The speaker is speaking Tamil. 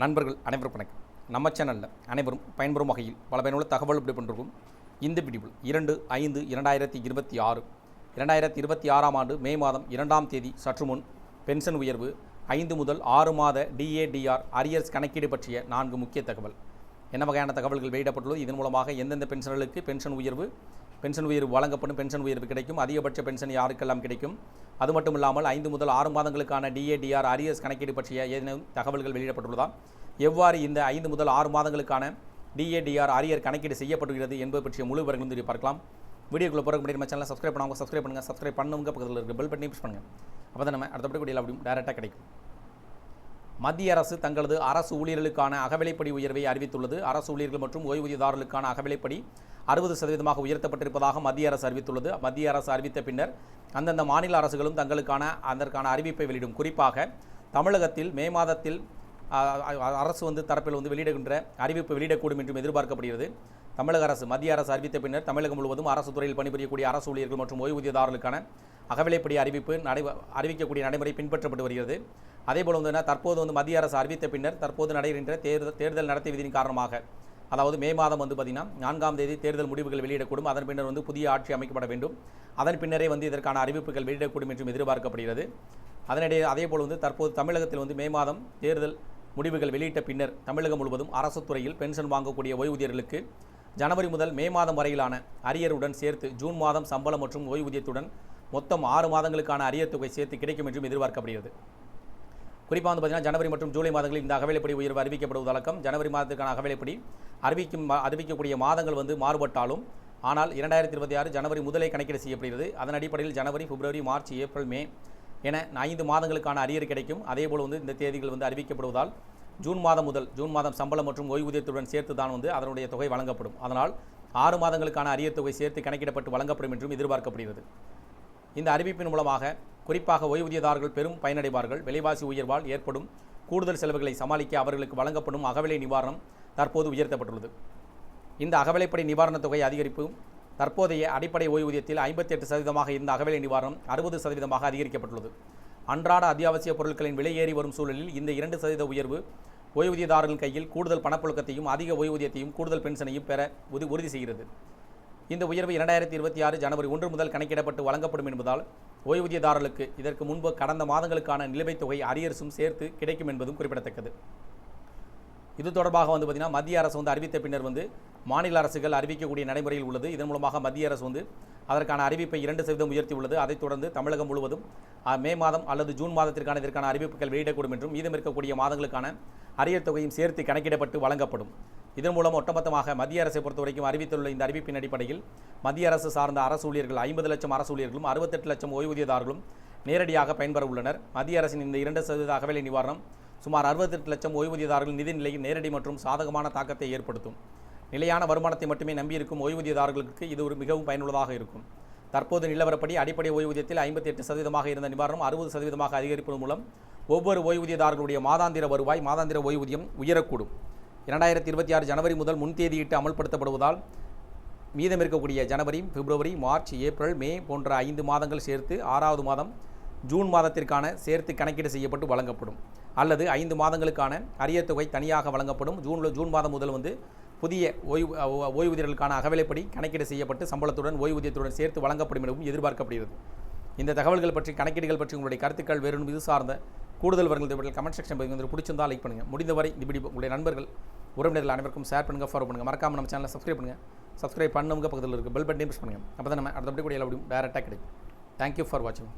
நண்பர்கள் அனைவரும் வணக்கம். நம்ம சேனலில் அனைவரும் பயன்பெறும் வகையில் பல பயனுள்ள தகவல் இப்படி பண்ணிருக்கும். இந்த வீடியோவில் 2/5/2026 2026ஆம் ஆண்டு மே மாதம் 2ஆம் தேதி சற்று முன் பென்ஷன் உயர்வு 5 முதல் 6 மாத DADR அரியர்ஸ் கணக்கீடு பற்றிய 4 முக்கிய தகவல். என்ன வகையான தகவல்கள் வெளியிடப்பட்டுள்ளது, இதன் மூலமாக எந்தெந்த பென்ஷன்களுக்கு பென்ஷன் உயர்வு வழங்கப்படும், பென்ஷன் உயர்வு கிடைக்கும், அதிகபட்ச பென்ஷன் யாருக்கெல்லாம் கிடைக்கும், அது மட்டும் இல்லாமல் 5 முதல் 6 மாதங்களுக்கான DADR அரியர்ஸ் கணக்கீடு பற்றிய ஏதேனும் தகவல்கள் வெளியிடப்பட்டுள்ளதா, எவ்வாறு இந்த 5 முதல் 6 மாதங்களுக்கான DADR அரியர் கணக்கீடு செய்யப்படுகிறது என்பது பற்றிய முழு விவரங்களும் தெரிவி பார்க்கலாம். வீடியோக்குள்ள போகிற முன்னாடி நம்ம சேனலை சப்ஸ்கிரைப் பண்ணுவாங்க, சப்ஸ்கிரைப் பண்ணுங்க, பக்கத்தில் இருக்க பெல் பட்டனை ப்ரெஸ் பண்ணுங்க. அப்போ தான் நம்ம அடுத்தபடி வீடியோவில் அப்படியும் டைரெக்டாக கிடைக்கும். மத்திய அரசு தங்களது அரசு ஊழியர்களுக்கான அகவிலைப்படி உயர்வை அறிவித்துள்ளது. அரசு ஊழியர்கள் மற்றும் ஓய்வூதியதாரர்களுக்கான அகவிலைப்படி 60% உயர்த்தப்பட்டிருப்பதாக மத்திய அரசு அறிவித்துள்ளது. மத்திய அரசு அறிவித்த பின்னர் அந்தந்த மாநில அரசுகளும் அதற்கான அறிவிப்பை வெளியிடும். குறிப்பாக தமிழகத்தில் மே மாதத்தில் அரசு தரப்பில் வெளியிடுகின்ற அறிவிப்பு வெளியிடக்கூடும் என்றும் எதிர்பார்க்கப்படுகிறது. தமிழக அரசு மத்திய அரசு அறிவித்த பின்னர் தமிழகம் முழுவதும் அரசு துறையில் பணிபுரியக்கூடிய அரசு ஊழியர்கள் மற்றும் ஓய்வூதியதாரர்களுக்கான அகவிலைப்படி அறிவிக்கக்கூடிய நடைமுறை பின்பற்றப்பட்டு வருகிறது. அதேபோல் தற்போது மத்திய அரசு அறிவித்த பின்னர் தற்போது நடைபெறுகின்ற தேர்தல் நடத்தை விதியின் காரணமாக, அதாவது மே மாதம் பார்த்திங்கன்னா 4ஆம் தேதி தேர்தல் முடிவுகள் வெளியிடக்கூடும். அதன் பின்னர் புதிய ஆட்சி அமைக்கப்பட வேண்டும். அதன் பின்னரே இதற்கான அறிவிப்புகள் வெளியிடக்கூடும் என்றும் எதிர்பார்க்கப்படுகிறது. அதனிடையே அதேபோல் தற்போது தமிழகத்தில் மே மாதம் தேர்தல் முடிவுகள் வெளியிட்ட பின்னர் தமிழகம் முழுவதும் அரசு துறையில் பென்ஷன் வாங்கக்கூடிய ஓய்வூதியர்களுக்கு ஜனவரி முதல் மே மாதம் வரையிலான அரியருடன் சேர்த்து ஜூன் மாதம் சம்பளம் மற்றும் ஓய்வூதியத்துடன் மொத்தம் 6 மாதங்களுக்கான அரியர் தொகை சேர்த்து கிடைக்கும் என்றும் எதிர்பார்க்கப்படுகிறது. குறிப்பாக பார்த்திங்கன்னா ஜனவரி மற்றும் ஜூலை மாதங்களில் இந்த அகவிலைப்படி உயர்வு அறிவிக்கப்படுவது வழக்கம். ஜனவரி மாதத்திற்கான அகவிலைப்படி அறிவிக்கக்கூடிய மாதங்கள் மாறுபட்டாலும், ஆனால் 2026 ஜனவரி முதலே கணக்கீடு செய்யப்படுகிறது. அதன் அடிப்படையில் ஜனவரி, பிப்ரவரி, மார்ச், ஏப்ரல், மே என 5 மாதங்களுக்கான அரியர் கிடைக்கும். அதேபோல் இந்த தேதிகள் அறிவிக்கப்படுவதால் ஜூன் மாதம் சம்பளம் மற்றும் ஓய்வூதியத்துடன் சேர்த்து தான் அதனுடைய தொகை வழங்கப்படும். அதனால் 6 மாதங்களுக்கான அரியர் தொகை சேர்த்து கணக்கிடப்பட்டு வழங்கப்படும் என்றும் எதிர்பார்க்கப்படுகிறது. இந்த அறிவிப்பின் மூலமாக குறிப்பாக ஓய்வூதியதாரர்கள் பெரும் பயனடைவார்கள். விலைவாசி உயர்வால் ஏற்படும் கூடுதல் செலவுகளை சமாளிக்க அவர்களுக்கு வழங்கப்படும் அகவிலை நிவாரணம் தற்போது உயர்த்தப்பட்டுள்ளது. இந்த அகவிலைப்படி நிவாரணத் தொகை அதிகரிப்பு தற்போதைய அடிப்படை ஓய்வூதியத்தில் 58% இருந்த அகவிலை நிவாரணம் 60% அதிகரிக்கப்பட்டுள்ளது. அன்றாட அத்தியாவசிய பொருட்களின் விலை ஏறி வரும் சூழலில் இந்த 2% உயர்வு ஓய்வூதியதாரர்களின் கையில் கூடுதல் பணப்புழக்கத்தையும் அதிக ஓய்வூதியத்தையும் கூடுதல் பென்ஷனையும் பெற உறுதி செய்கிறது. இந்த உயர்வு 2026 ஜனவரி 1 முதல் கணக்கிடப்பட்டு வழங்கப்படும் என்பதால் ஓய்வூதியதாரர்களுக்கு இதற்கு முன்பு கடந்த மாதங்களுக்கான நிலுவைத் தொகை அரியர்ஸும் சேர்த்து கிடைக்கும் என்பதும் குறிப்பிடத்தக்கது. இது தொடர்பாக பார்த்திங்கன்னா மத்திய அரசு அறிவித்த பின்னர் மாநில அரசுகள் அறிவிக்கக்கூடிய நடைமுறையில் உள்ளது. இதன் மூலமாக மத்திய அரசு அதற்கான அறிவிப்பை 2% உயர்த்தியுள்ளது. அதைத் தொடர்ந்து தமிழகம் முழுவதும் மே மாதம் அல்லது ஜூன் மாதத்திற்கான இதற்கான அறிவிப்புகள் வெளியிடக்கூடும் என்றும் மீதம் இருக்கக்கூடிய மாதங்களுக்கான அரியர் தொகையும் சேர்த்து கணக்கிடப்பட்டு வழங்கப்படும். இதன் மூலம் ஒட்டுமொத்தமாக மத்திய அரசை பொறுத்தவரைக்கும் அறிவித்துள்ள இந்த அறிவிப்பின் அடிப்படையில் மத்திய அரசு சார்ந்த அரசு ஊழியர்கள் 50 லட்சம் அரசு ஊழியர்களும் 68 லட்சம் ஓய்வூதியதாரர்களும் நேரடியாக பயன்பெற உள்ளனர். மத்திய அரசின் இந்த 2% அகவிலை நிவாரணம் சுமார் 68 லட்சம் ஓய்வூதியதாரர்களின் நிதி நிலையில் நேரடி மற்றும் சாதகமான தாக்கத்தை ஏற்படுத்தும். நிலையான வருமானத்தை மட்டுமே நம்பியிருக்கும் ஓய்வூதியதாரர்களுக்கு இது மிகவும் பயனுள்ளதாக இருக்கும். தற்போது நிலவரப்படி அடிப்படை ஓய்வூதியத்தில் 58% இருந்த நிவாரணம் 60% அதிகரிப்பதன் மூலம் ஒவ்வொரு ஓய்வூதியதாரர்களுடைய மாதாந்திர ஓய்வூதியம் உயரக்கூடும். 2026 ஜனவரி முதல் முன்தேதியிட்டு அமல்படுத்தப்படுவதால் மீதம் இருக்கக்கூடிய ஜனவரி, பிப்ரவரி, மார்ச், ஏப்ரல், மே போன்ற 5 மாதங்கள் சேர்த்து 6வது மாதம் ஜூன் மாதத்திற்கான சேர்த்து கணக்கீடு செய்யப்பட்டு வழங்கப்படும். அல்லது 5 மாதங்களுக்கான அரியர் தொகை தனியாக வழங்கப்படும். ஜூன் மாதம் முதல் புதிய ஓய்வூதியர்களுக்கான அகவிலைப்படி கணக்கீடு செய்யப்பட்டு சம்பளத்துடன் ஓய்வூதியத்துடன் சேர்த்து வழங்கப்படும் எனவும் எதிர்பார்க்கப்படுகிறது. இந்த தகவல்கள் பற்றி, கணக்கீடுகள் பற்றி உங்களுடைய கருத்துக்கள் வேறு இது சார்ந்த கூடுதல் விவரங்கள் கமெண்ட் செக்ஷன் பிடிச்சிருந்தால் லைக் பண்ணுங்கள். முடிந்தவரை இந்த வீடியோ உங்களுடைய நண்பர்கள், உறவினர்கள் அனைவருக்கும் ஷேர் பண்ணுங்கள், ஃபாலோ பண்ணுங்கள். மறக்காமல் நம்ம சேனலை சப்ஸ்கிரைப் பண்ணுங்க, பக்கத்தில் இருக்க பெல் பட்டனை ப்ரெஸ் பண்ணுங்கள். அப்போ தான் நம்ம அடுத்த வீடியோவில் டைரெக்டாக கிடைக்கும். தேங்க்யூ ஃபார் வாட்சிங்.